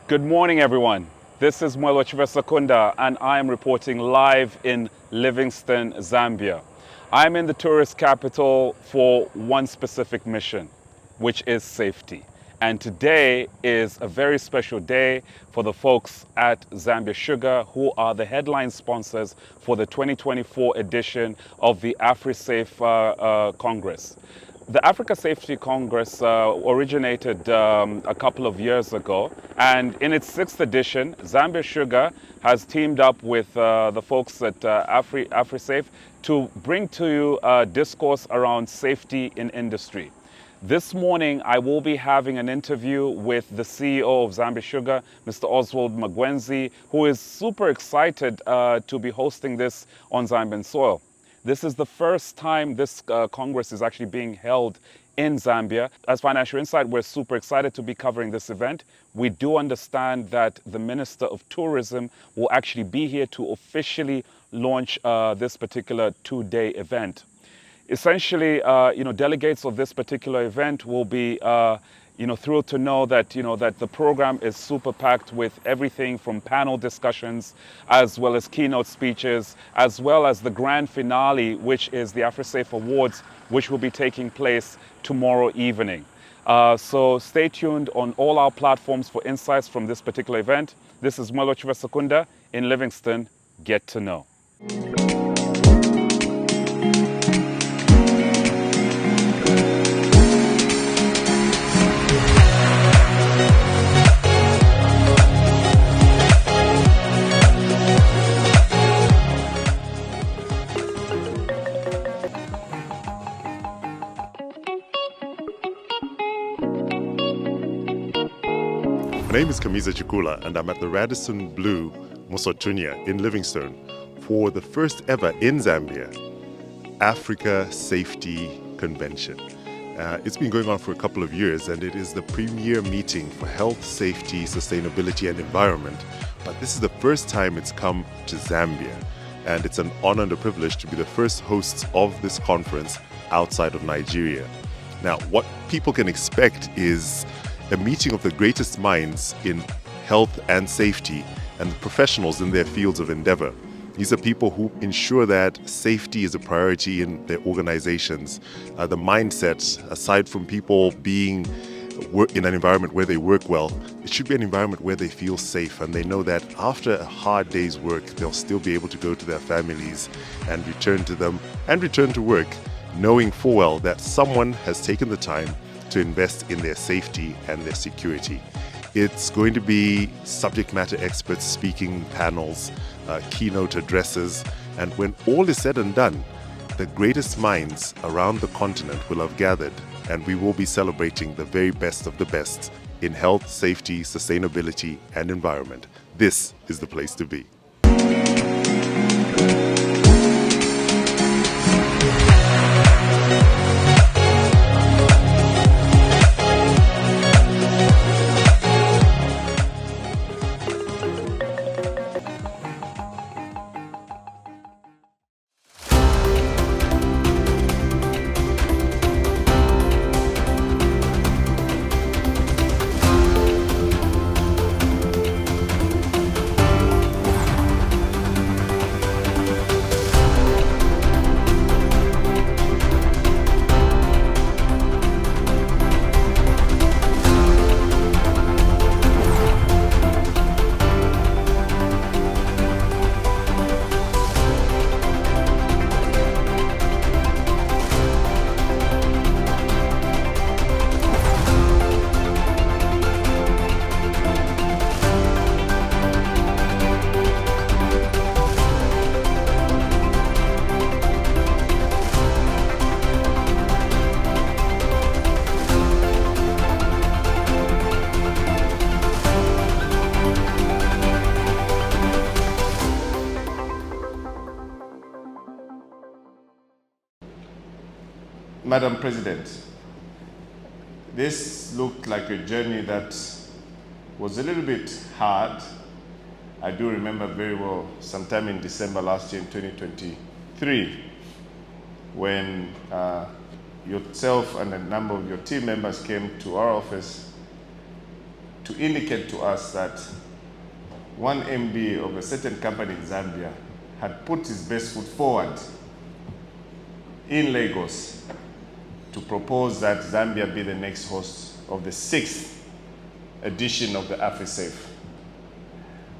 Good morning, everyone. This is 𝗙𝗲𝗶𝗴𝗵𝗁𝗁 𝗀𝗲𝗂𝗏, and I am reporting live in Livingstone, Zambia. I'm in the tourist capital for one specific mission, which is safety. And today is a very special day for the folks at Zambia Sugar, who are the headline sponsors for the 2024 edition of the AfriSAFE Congress. The Africa Safety Congress originated a couple of years ago, and in its 6th edition, Zambia Sugar has teamed up with the folks at AfriSAFE to bring to you a discourse around safety in industry. This morning, I will be having an interview with the CEO of Zambia Sugar, Mr. Oswald Magwenzi, who is super excited to be hosting this on Zambian soil. This is the first time this Congress is actually being held in Zambia. As Financial Insight, we're super excited to be covering this event. We do understand that the Minister of Tourism will actually be here to officially launch this particular two-day event. Essentially, delegates of this particular event will be thrilled to know that, that the program is super packed with everything from panel discussions, as well as keynote speeches, as well as the grand finale, which is the AfriSAFE Awards, which will be taking place tomorrow evening. So stay tuned on all our platforms for insights from this particular event. This is 𝗙𝗲𝗶𝗴𝗵𝗵𝗁𝗀𝗂𝗏 in Livingstone. Get to know. My name is 𝗙𝗲𝗁𝗂𝗏𝗵𝗁𝗁𝗁𝗁, and I'm at the Radisson Blu Mosothunya in Livingstone for the first ever in Zambia Africa Safety Convention. It's been going on for a couple of years, and it is the premier meeting for health, safety, sustainability and environment. But this is the first time it's come to Zambia, and it's an honor and a privilege to be the first hosts of this conference outside of Nigeria. Now, what people can expect is a meeting of the greatest minds in health and safety and the professionals in their fields of endeavor. These are people who ensure that safety is a priority in their organizations. The mindset, aside from people being in an environment where they work well, it should be an environment where they feel safe and they know that after a hard day's work, they'll still be able to go to their families and return to them and return to work, knowing full well that someone has taken the time to invest in their safety and their security. It's going to be subject matter experts speaking panels, keynote addresses, and when all is said and done, the greatest minds around the continent will have gathered, and we will be celebrating the very best of the best in health, safety, sustainability, and environment. This is the place to be. Madam President, this looked like a journey that was a little bit hard. I do remember very well sometime in December last year in 2023 when yourself and a number of your team members came to our office to indicate to us that one MD of a certain company in Zambia had put his best foot forward in Lagos to propose that Zambia be the next host of the 6th edition of the AfriSAFE.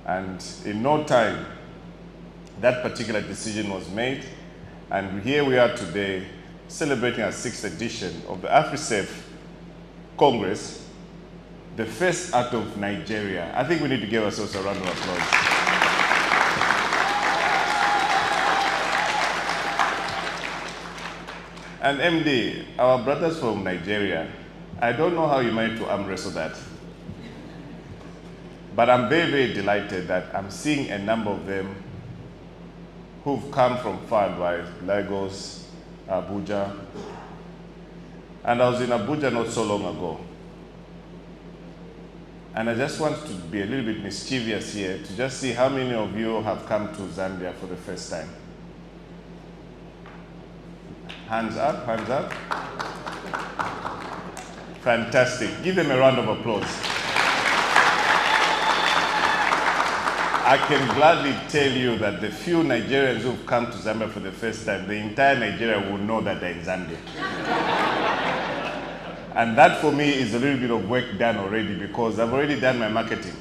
And in no time, that particular decision was made, and here we are today celebrating our 6th edition of the AfriSAFE Congress, the first out of Nigeria. I think we need to give ourselves a round of applause. And MD, our brothers from Nigeria, I don't know how you managed to arm wrestle that. But I'm very, very delighted that I'm seeing a number of them who've come from far and wide, Lagos, Abuja. And I was in Abuja not so long ago. And I just want to be a little bit mischievous here to just see how many of you have come to Zambia for the first time. Hands up, hands up. Fantastic. Give them a round of applause. I can gladly tell you that the few Nigerians who've come to Zambia for the first time, the entire Nigeria will know that they're in Zambia. And that for me is a little bit of work done already because I've already done my marketing.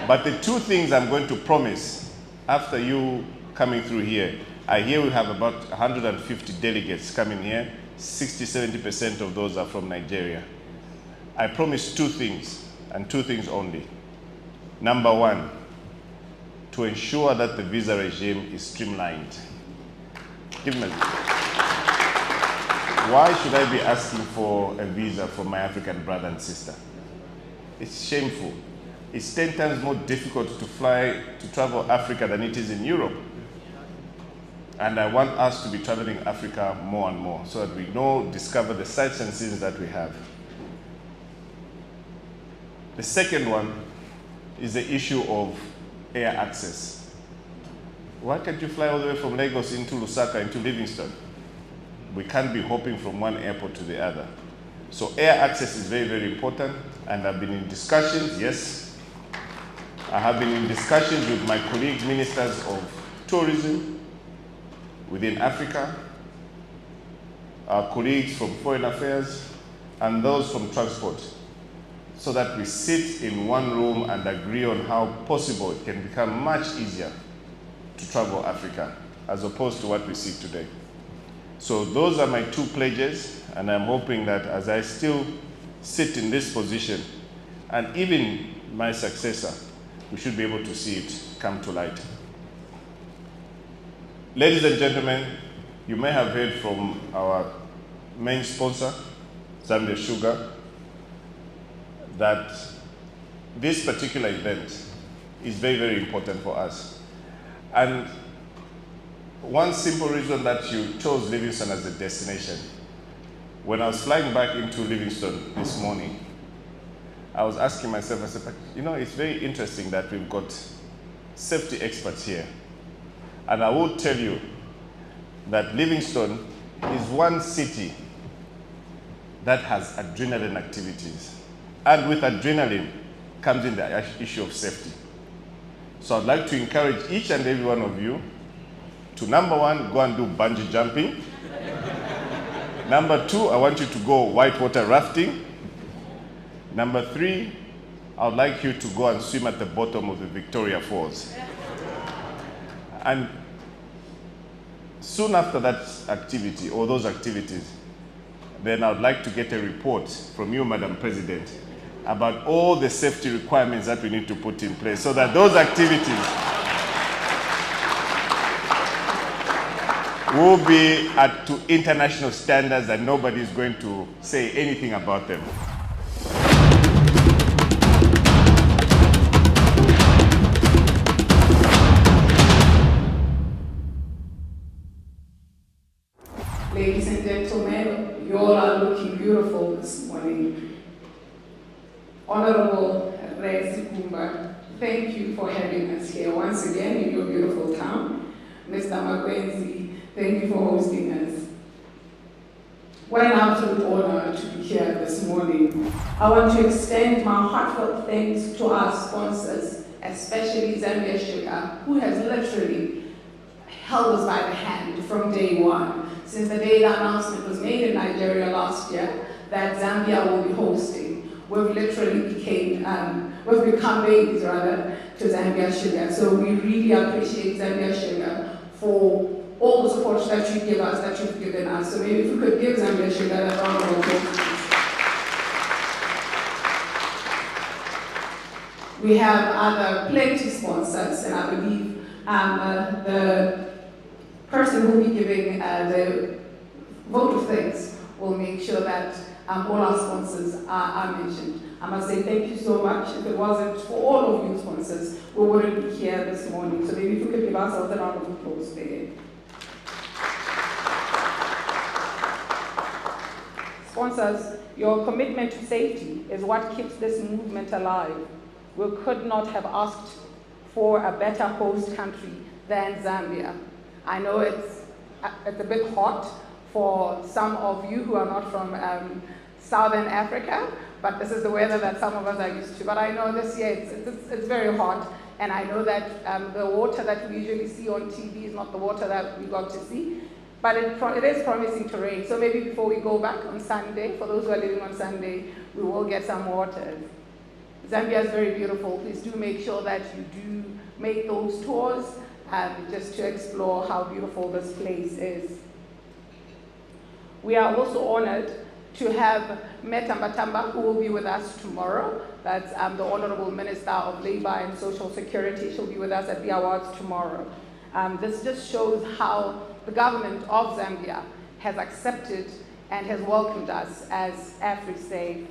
But the two things I'm going to promise after you coming through here, I hear we have about 150 delegates coming here. 60–70% of those are from Nigeria. I promise two things, and two things only. Number one, to ensure that the visa regime is streamlined. Give me a Why should I be asking for a visa from my African brother and sister? It's shameful. It's 10 times more difficult to travel Africa than it is in Europe. And I want us to be traveling Africa more and more so that we discover the sights and scenes that we have. The second one is the issue of air access. Why can't you fly all the way from Lagos into Lusaka, into Livingstone? We can't be hopping from one airport to the other. So air access is very, very important, and I've been in discussions, yes. I have been in discussions with my colleague ministers of tourism within Africa, our colleagues from foreign affairs, and those from transport, so that we sit in one room and agree on how possible it can become much easier to travel Africa, as opposed to what we see today. So those are my two pledges, and I'm hoping that as I still sit in this position, and even my successor, we should be able to see it come to light. Ladies and gentlemen, you may have heard from our main sponsor, Zambia Sugar, that this particular event is very, very important for us. And one simple reason that you chose Livingstone as a destination, when I was flying back into Livingstone this morning, I was asking myself, I said, you know, it's very interesting that we've got safety experts here. And I will tell you that Livingstone is one city that has adrenaline activities. And with adrenaline comes in the issue of safety. So I'd like to encourage each and every one of you to, number one, go and do bungee jumping. Number two, I want you to go whitewater rafting. Number three, I would like you to go and swim at the bottom of the Victoria Falls. And soon after that activity, or those activities, then I would like to get a report from you, Madam President, about all the safety requirements that we need to put in place so that those activities will be to international standards and nobody is going to say anything about them. Ladies and gentlemen, you all are looking beautiful this morning. Honorable Sikumba, thank you for having us here once again in your beautiful town. Mr. Magwenzi, thank you for hosting us. What an absolute honor to be here this morning. I want to extend my heartfelt thanks to our sponsors, especially Zambia Sugar, who has literally held us by the hand from day one, since the day the announcement was made in Nigeria last year that Zambia will be hosting. We've literally we've become babies rather to Zambia Sugar. So we really appreciate Zambia Sugar for all the support that you give us, that you've given us. So maybe if we could give Zambia Sugar a round of applause. We have other plenty sponsors, and I believe the person who will be giving the vote of thanks will make sure that all our sponsors are mentioned. I must say thank you so much. If it wasn't for all of you sponsors, we wouldn't be here this morning. So maybe if we could give ourselves a round of applause there. Sponsors, your commitment to safety is what keeps this movement alive. We could not have asked for a better host country than Zambia. I know it's a bit hot for some of you who are not from Southern Africa, but this is the weather that some of us are used to. But I know this year it's very hot, and I know that the water that we usually see on TV is not the water that we got to see. But it is promising to rain. So maybe before we go back on Sunday, for those who are living on Sunday, we will get some water. Zambia is very beautiful. Please do make sure that you do make those tours just to explore how beautiful this place is. We are also honored to have Tambatamba, who will be with us tomorrow. That's the Honorable Minister of Labor and Social Security. She'll be with us at the awards tomorrow. This just shows how the government of Zambia has accepted and has welcomed us as AfriSAFE.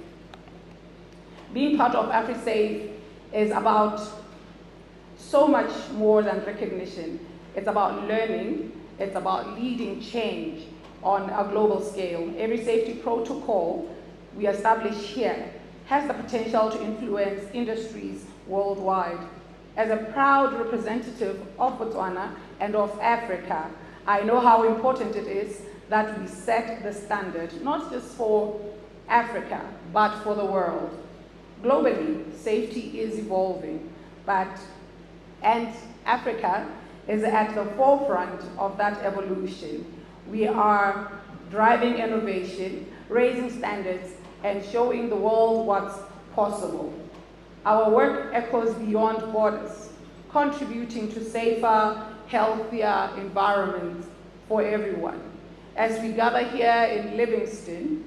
Being part of AfriSAFE is about so much more than recognition. It's about learning, it's about leading change on a global scale. Every safety protocol we establish here has the potential to influence industries worldwide. As a proud representative of Botswana and of Africa, I know how important it is that we set the standard, not just for Africa, but for the world. Globally, safety is evolving, and Africa is at the forefront of that evolution. We are driving innovation, raising standards, and showing the world what's possible. Our work echoes beyond borders, contributing to safer, healthier environments for everyone. As we gather here in Livingstone,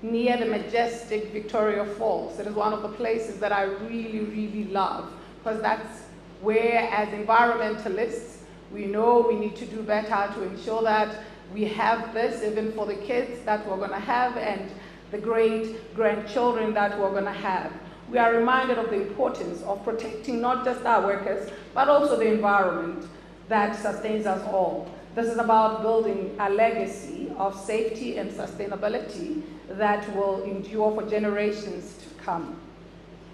near the majestic Victoria Falls, it is one of the places that I really, really love, because that's where, as environmentalists, we know we need to do better to ensure that we have this even for the kids that we're going to have and the great-grandchildren that we're going to have. We are reminded of the importance of protecting not just our workers, but also the environment that sustains us all. This is about building a legacy of safety and sustainability that will endure for generations to come.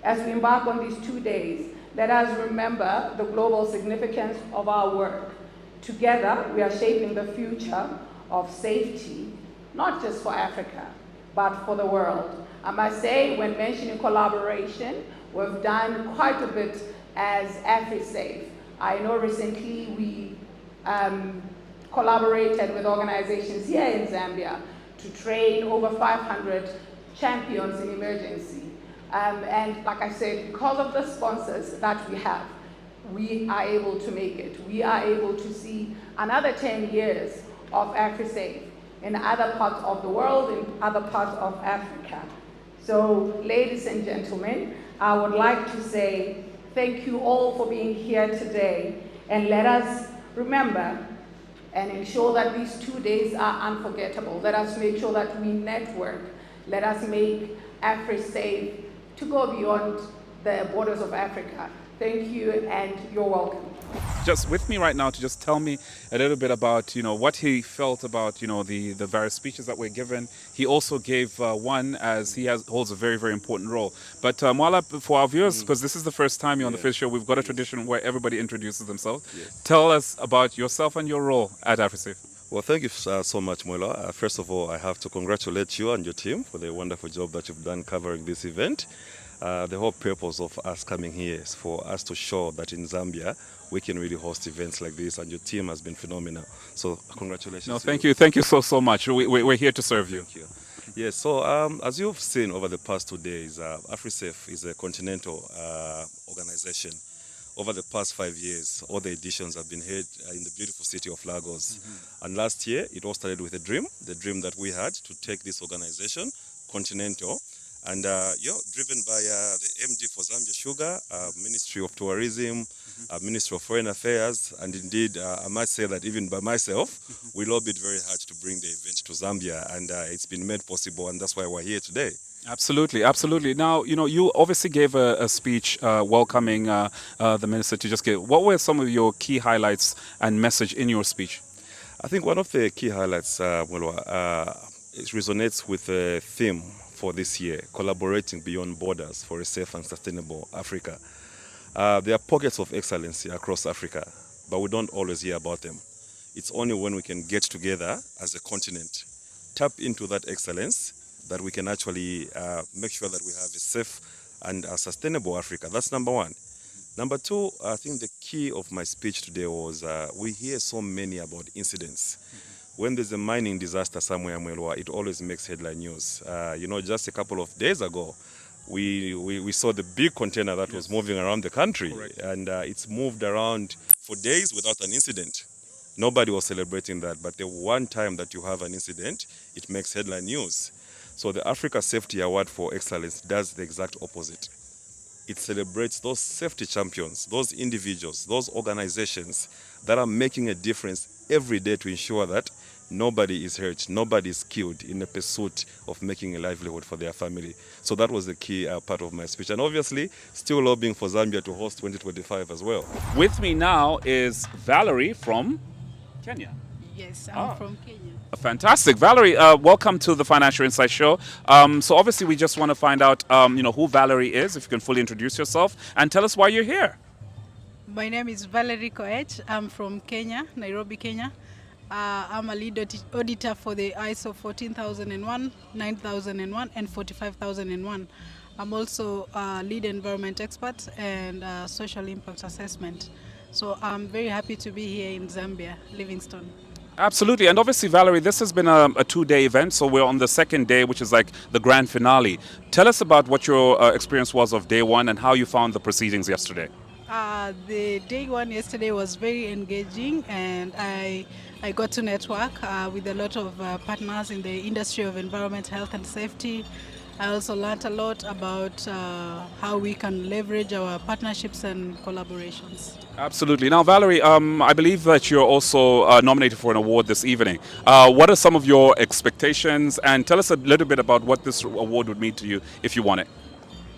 As we embark on these 2 days, let us remember the global significance of our work. Together, we are shaping the future of safety, not just for Africa, but for the world. I must say, when mentioning collaboration, we've done quite a bit as AfriSAFE. I know recently we collaborated with organizations here in Zambia to train over 500 champions in emergency. And like I said, because of the sponsors that we have, we are able to make it. We are able to see another 10 years of AfriSAFE in other parts of the world, in other parts of Africa. So, ladies and gentlemen, I would like to say thank you all for being here today, and let us remember and ensure that these 2 days are unforgettable. Let us make sure that we network. Let us make AfriSAFE to go beyond the borders of Africa. Thank you, and you're welcome. Just with me right now to just tell me a little bit about, what he felt about, the various speeches that were given. He also gave one, as he holds a very, very important role. But Mwaala, for our viewers, because this is the first time you're on the FIZ show, we've got a tradition where everybody introduces themselves. Tell us about yourself and your role at AfriSAFE. Well, thank you so much, Mwaala. First of all, I have to congratulate you and your team for the wonderful job that you've done covering this event. The whole purpose of us coming here is for us to show that in Zambia, we can really host events like this, and your team has been phenomenal. So congratulations. No, thank you. Thank you so much. We're here to serve you. Thank you. Yes, so as you've seen over the past 2 days, AfriSAFE is a continental organization. Over the past 5 years, all the editions have been held in the beautiful city of Lagos. And last year, it all started with a dream, the dream that we had to take this organization continental. And driven by the MD for Zambia Sugar, Ministry of Tourism, Ministry of Foreign Affairs, and indeed, I must say that even by myself, we lobbied very hard to bring the event to Zambia, and it's been made possible, and that's why we're here today. Absolutely, absolutely. Now, you obviously gave a speech welcoming the minister to just give. What were some of your key highlights and message in your speech? I think one of the key highlights, it resonates with the theme for this year, collaborating beyond borders for a safe and sustainable Africa. There are pockets of excellence across Africa, but we don't always hear about them. It's only when we can get together as a continent, tap into that excellence, that we can actually make sure that we have a safe and a sustainable Africa. That's number one. Number two, I think the key of my speech today was we hear so many about incidents. When there's a mining disaster somewhere, it always makes headline news. Just a couple of days ago, we saw the big container that was moving around the country. Correct. And it's moved around for days without an incident. Nobody was celebrating that, but the one time that you have an incident, it makes headline news. So the Africa Safety Award for Excellence does the exact opposite. It celebrates those safety champions, those individuals, those organizations that are making a difference every day to ensure that nobody is hurt, nobody is killed in the pursuit of making a livelihood for their family. So that was the key part of my speech. And obviously, still lobbying for Zambia to host 2025 as well. With me now is Valerie from Kenya. Yes, I'm from Kenya. Fantastic. Valerie, welcome to the Financial Insight Show. So obviously we just want to find out, who Valerie is, if you can fully introduce yourself, and tell us why you're here. My name is Valerie 𝗏𝗏𝗏𝗏. I'm from Kenya, Nairobi, Kenya. I'm a lead auditor for the ISO 14001, 9001, and 45001. I'm also a lead environment expert and social impact assessment. So I'm very happy to be here in Zambia, Livingstone. Absolutely. And obviously, Valerie, this has been a 2-day event, so we're on the second day, which is like the grand finale. Tell us about what your experience was of day one and how you found the proceedings yesterday. The day one yesterday was very engaging, and I got to network with a lot of partners in the industry of environment, health and safety. I also learned a lot about how we can leverage our partnerships and collaborations. Absolutely. Now, Valerie, I believe that you're also nominated for an award this evening. What are some of your expectations? And tell us a little bit about what this award would mean to you if you won it.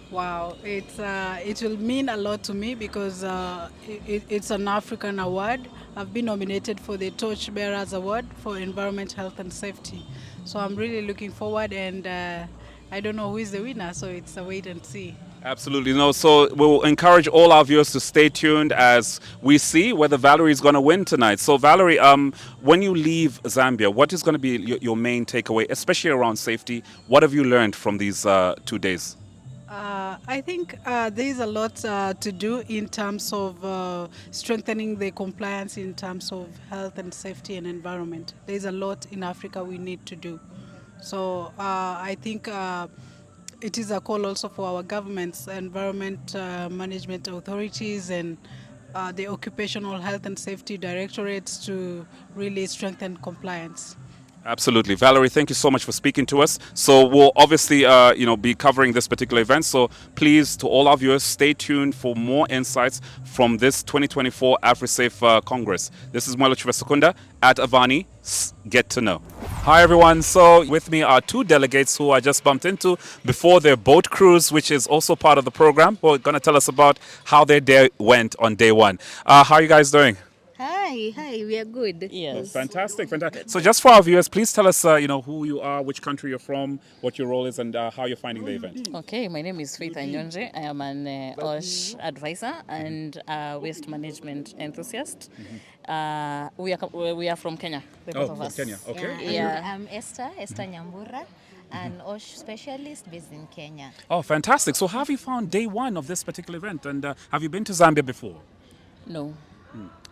Wow, it will mean a lot to me because it's an African award. I've been nominated for the Torchbearers Award for Environment, Health and Safety. So I'm really looking forward, and I don't know who is the winner, so it's a wait and see. Absolutely. No, so we'll encourage all our viewers to stay tuned as we see whether Valerie is going to win tonight. So Valerie, when you leave Zambia, what is going to be your main takeaway, especially around safety? What have you learned from these 2 days? I think there is a lot to do in terms of strengthening the compliance in terms of health and safety and environment. There is a lot in Africa we need to do. So I think it is a call also for our governments, environment management authorities and the occupational health and safety directorates to really strengthen compliance. Absolutely. Valerie, thank you so much for speaking to us. So we'll obviously, be covering this particular event. So please, to all our viewers, stay tuned for more insights from this 2024 AfriSAFE Congress. This is Mwaala 𝗏𝗏𝗏𝗏𝗏 at Avani. Get to know. Hi, everyone. So with me are 2 delegates who I just bumped into before their boat cruise, which is also part of the program. Who are going to tell us about how their day went on day one. How are you guys doing? Hi. Hi, we are good. Yes. Fantastic, fantastic. So just for our viewers, please tell us, who you are, which country you're from, what your role is, and how you're finding the event. Okay, my name is Faith Anyonje. I am an OSH advisor and waste management enthusiast. We are from Kenya, the both of us. Kenya, okay. Yeah. I'm Esther Nyambura, an OSH specialist based in Kenya. Oh, fantastic. So how have you found day one of this particular event? And have you been to Zambia before? No.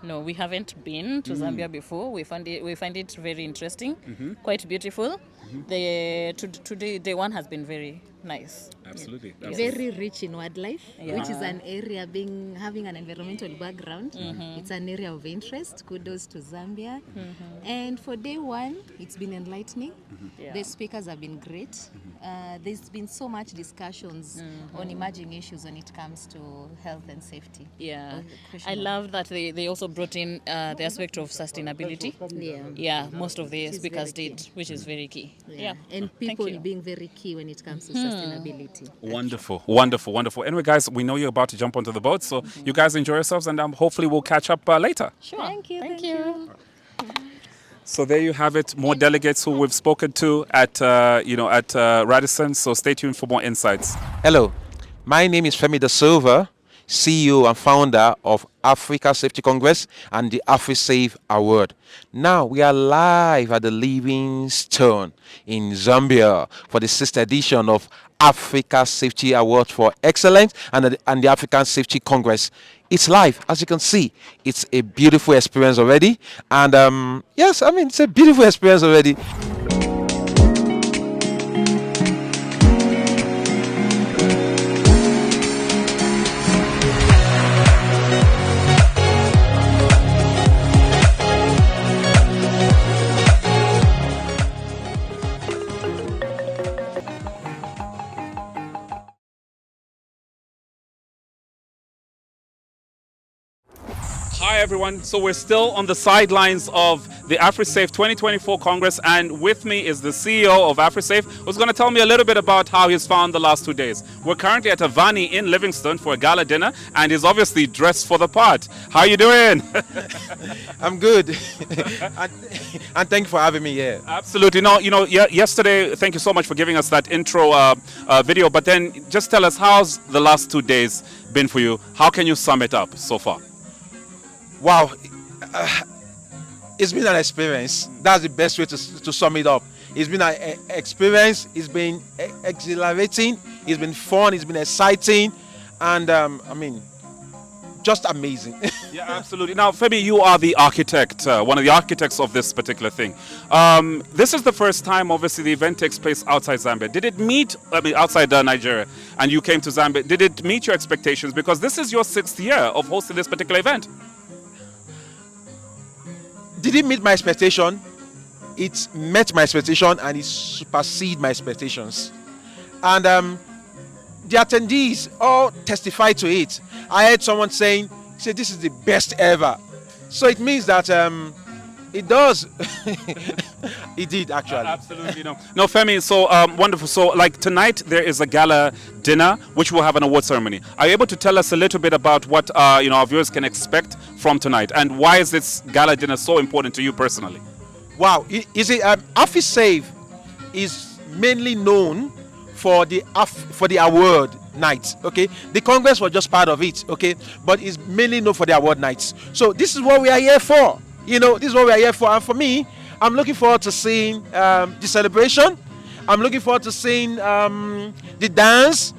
No, we haven't been to Zambia before. We find it very interesting, quite beautiful. Today, day one has been very nice. Absolutely. Very rich in wildlife, which is an area having an environmental background. It's an area of interest. Kudos to Zambia. And for day one, it's been enlightening. The speakers have been great. There's been so much discussions on emerging issues when it comes to health and safety. Yeah, I love that they also brought in the aspect of sustainability. Yeah, most of the speakers did, which is very key. Yeah, and people being very key when it comes to sustainability. Wonderful, wonderful, wonderful. Anyway, guys, we know you're about to jump onto the boat, so you guys enjoy yourselves, and hopefully we'll catch up later. Sure. Thank you. So there you have it, more delegates who we've spoken to at Radisson. So stay tuned for more insights. Hello, my name is Femi Silva, CEO and founder of AfriSAFE Congress and the AfriSAFE Award. Now we are live at the Livingstone in Zambia for the 6th edition of Africa Safety Award for Excellence and the African Safety Congress. It's live, as you can see. It's a beautiful experience already, and yes, I mean it's a beautiful experience already. Hi everyone, so we're still on the sidelines of the AfriSAFE 2024 Congress, and with me is the CEO of AfriSAFE, who's going to tell me a little bit about how he's found the last 2 days. We're currently at 𝗏𝗏𝗏 in Livingstone for a gala dinner, and he's obviously dressed for the part. How are you doing? I'm good, and thank you for having me here. Absolutely. No, yesterday, thank you so much for giving us that intro video, but then just tell us, how's the last 2 days been for you? How can you sum it up so far? Wow, it's been an experience. That's the best way to sum it up. It's been an experience. It's been exhilarating. It's been fun. It's been exciting, and I mean, just amazing. Yeah, absolutely. Now, Femi, you are the architect, one of the architects of this particular thing. This is the first time, obviously, the event takes place outside Zambia. Did it meet, outside Nigeria, and you came to Zambia, did it meet your expectations? Because this is your 6th year of hosting this particular event. Did it meet my expectation? It met my expectation, and it superseded my expectations. And the attendees all testified to it. I heard someone saying, this is the best ever. So it means that it does. It did, actually. Absolutely. No, Femi, so wonderful. So like tonight there is a gala dinner which will have an award ceremony. Are you able to tell us a little bit about what our viewers can expect from tonight, and why is this gala dinner so important to you personally? Wow, AfriSAFE is mainly known for the award nights. Okay, the Congress was just part of it. Okay, but it's mainly known for the award nights. So this is what we are here for. This is what we are here for. And for me, I'm looking forward to seeing the celebration. I'm looking forward to seeing the dance.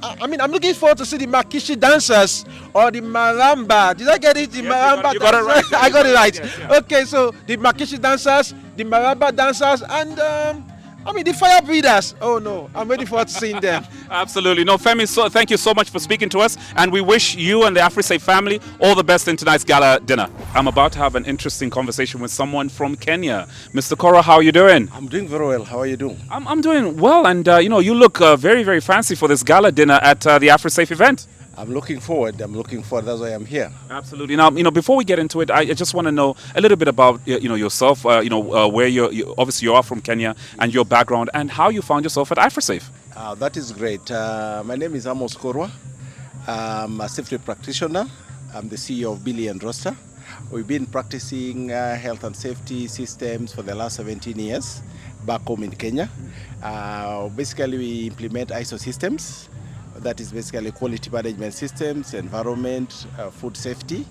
I'm looking forward to see the Makishi dancers or the Maramba. Did I get it? The Maramba. You got it right. I got it right. Yes. Okay, so the Makishi dancers, the Maramba dancers, and the fire breathers. Oh no, I'm ready forward to seeing them. Absolutely. No, Femi, so thank you so much for speaking to us, and we wish you and the AfriSAFE family all the best in tonight's gala dinner. I'm about to have an interesting conversation with someone from Kenya. Mr. Kora, how are you doing? I'm doing very well. How are you doing? I'm doing well, and you look very, very fancy for this gala dinner at the AfriSAFE event. I'm looking forward. That's why I'm here. Absolutely. Now, before we get into it, I just want to know a little bit about, yourself, where obviously you are from Kenya, and your background, and how you found yourself at AfriSAFE. That is great. My name is 𝗏𝗏𝗏𝗵𝗵𝗵𝗵𝗁. I'm a safety practitioner. I'm the CEO of Billy and Roster. We've been practicing health and safety systems for the last 17 years back home in Kenya. Basically, we implement ISO systems. That is basically quality management systems, environment, food safety,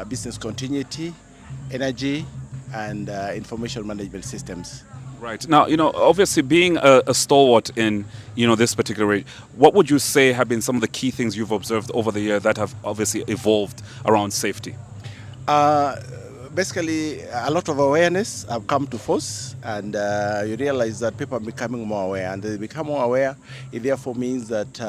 business continuity, energy, and information management systems. Right. Now, obviously being a stalwart in, this particular area, what would you say have been some of the key things you've observed over the year that have obviously evolved around safety? Basically, a lot of awareness have come to force, and you realize that people are becoming more aware, and they become more aware. It therefore means that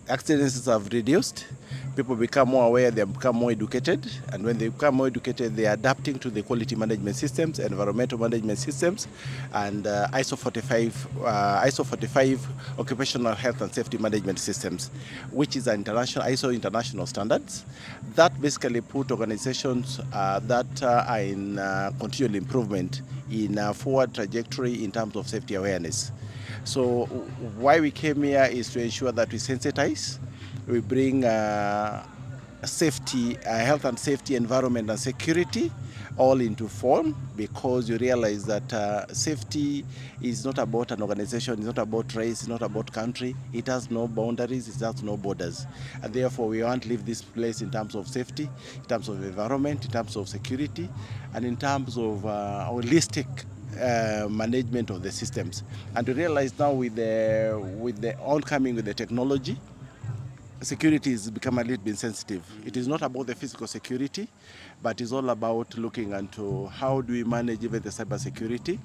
accidents have reduced. People become more aware, they become more educated, and when they become more educated, they are adapting to the quality management systems, environmental management systems, and ISO 45 occupational health and safety management systems, which is an ISO international standards that basically put organizations that are in continual improvement in a forward trajectory in terms of safety awareness. So why we came here is to ensure that we sensitize, we bring safety, health and safety, environment and security all into form, because you realize that safety is not about an organization, it's not about race, it's not about country, it has no boundaries, it has no borders. And therefore we want to leave this place in terms of safety, in terms of environment, in terms of security, and in terms of holistic management of the systems. And to realize now with the oncoming with the technology, security has become a little bit sensitive. It is not about the physical security, but it's all about looking into how do we manage even the cyber security.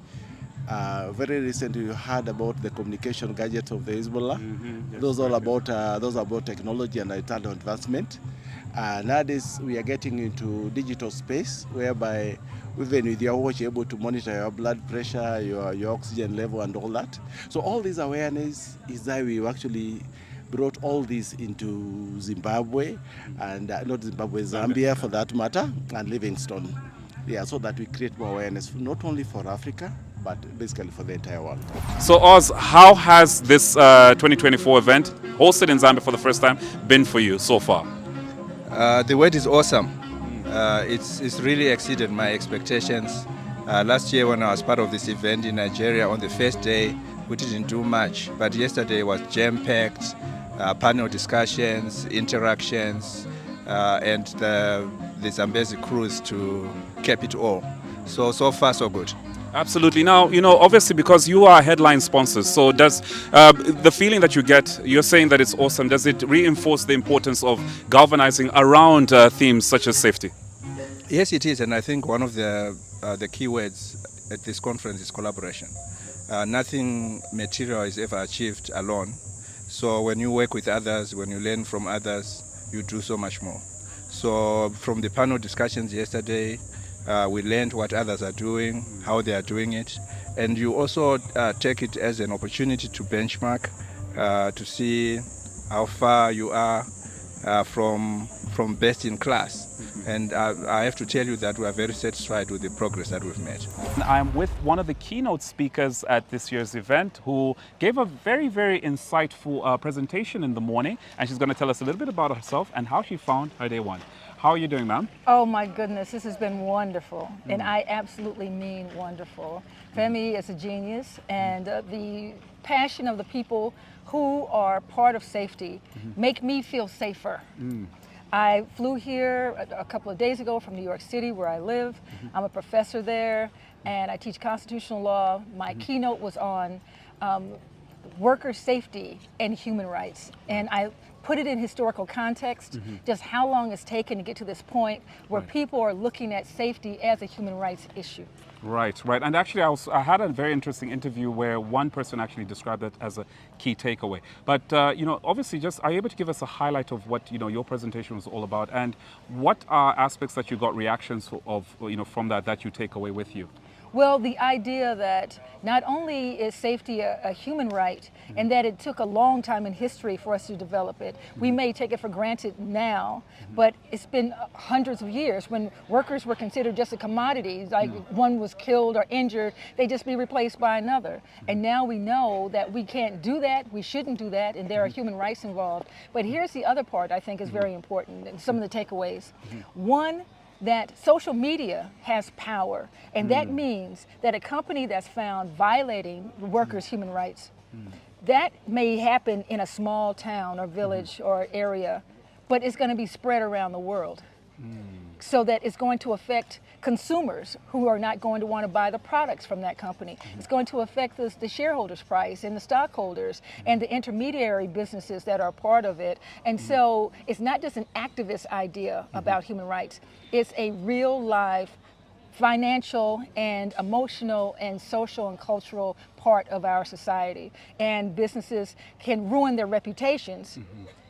Very recently you heard about the communication gadgets of the 𝗙𝗲𝘁𝗏. Yes, Those are about technology and internal advancement. Nowadays we are getting into digital space, whereby even with your watch you're able to monitor your blood pressure, your oxygen level and all that. So all this awareness is that we actually brought all this into Zimbabwe, and not Zimbabwe, Zambia for that matter, and Livingstone. Yeah, so that we create more awareness, not only for Africa, but basically for the entire world. So Oz, how has this 2024 event, hosted in Zambia for the first time, been for you so far? The word is awesome. It's really exceeded my expectations. Last year when I was part of this event in Nigeria, on the first day, we didn't do much, but yesterday was jam-packed, panel discussions, interactions, and the Zambezi cruise to cap it all. So far so good. Absolutely. Now, obviously because you are headline sponsors, so does the feeling that you get, you're saying that it's awesome, does it reinforce the importance of galvanizing around themes such as safety? Yes, it is, and I think one of the key words at this conference is collaboration. Nothing material is ever achieved alone. So when you work with others, when you learn from others, you do so much more. So from the panel discussions yesterday, we learned what others are doing, how they are doing it, and you also take it as an opportunity to benchmark, to see how far you are from best in class. And I have to tell you that we are very satisfied with the progress that we've made. I'm with one of the keynote speakers at this year's event who gave a very, very insightful presentation in the morning, and she's going to tell us a little bit about herself and how she found her day one. How are you doing, ma'am? Oh my goodness, this has been wonderful, and I absolutely mean wonderful. Femi is a genius, and the passion of the people who are part of safety make me feel safer. I flew here a couple of days ago from New York City, where I live. I'm a professor there, and I teach constitutional law. My keynote was on worker safety and human rights, and I put it in historical context, just how long it's taken to get to this point where people are looking at safety as a human rights issue. Right. And actually I had a very interesting interview where one person actually described it as a key takeaway. But, obviously are you able to give us a highlight of what, your presentation was all about, and what are aspects that you got reactions of, from that you take away with you? Well, the idea that not only is safety a human right, and that it took a long time in history for us to develop it. We may take it for granted now, but it's been hundreds of years when workers were considered just a commodity, like one was killed or injured, they just be replaced by another. And now we know that we can't do that, we shouldn't do that, and there are human rights involved. But here's the other part I think is very important, and some of the takeaways. One, that social media has power, and that means that a company that's found violating workers' human rights, that may happen in a small town or village or area, but it's going to be spread around the world. So that it's going to affect consumers who are not going to want to buy the products from that company. It's going to affect the shareholders' price and the stockholders and the intermediary businesses that are part of it. And so it's not just an activist idea about human rights. It's a real life financial and emotional and social and cultural part of our society. And businesses can ruin their reputations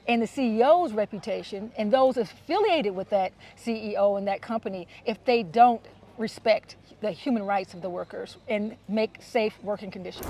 and the CEO's reputation and those affiliated with that CEO and that company if they don't respect the human rights of the workers and make safe working conditions.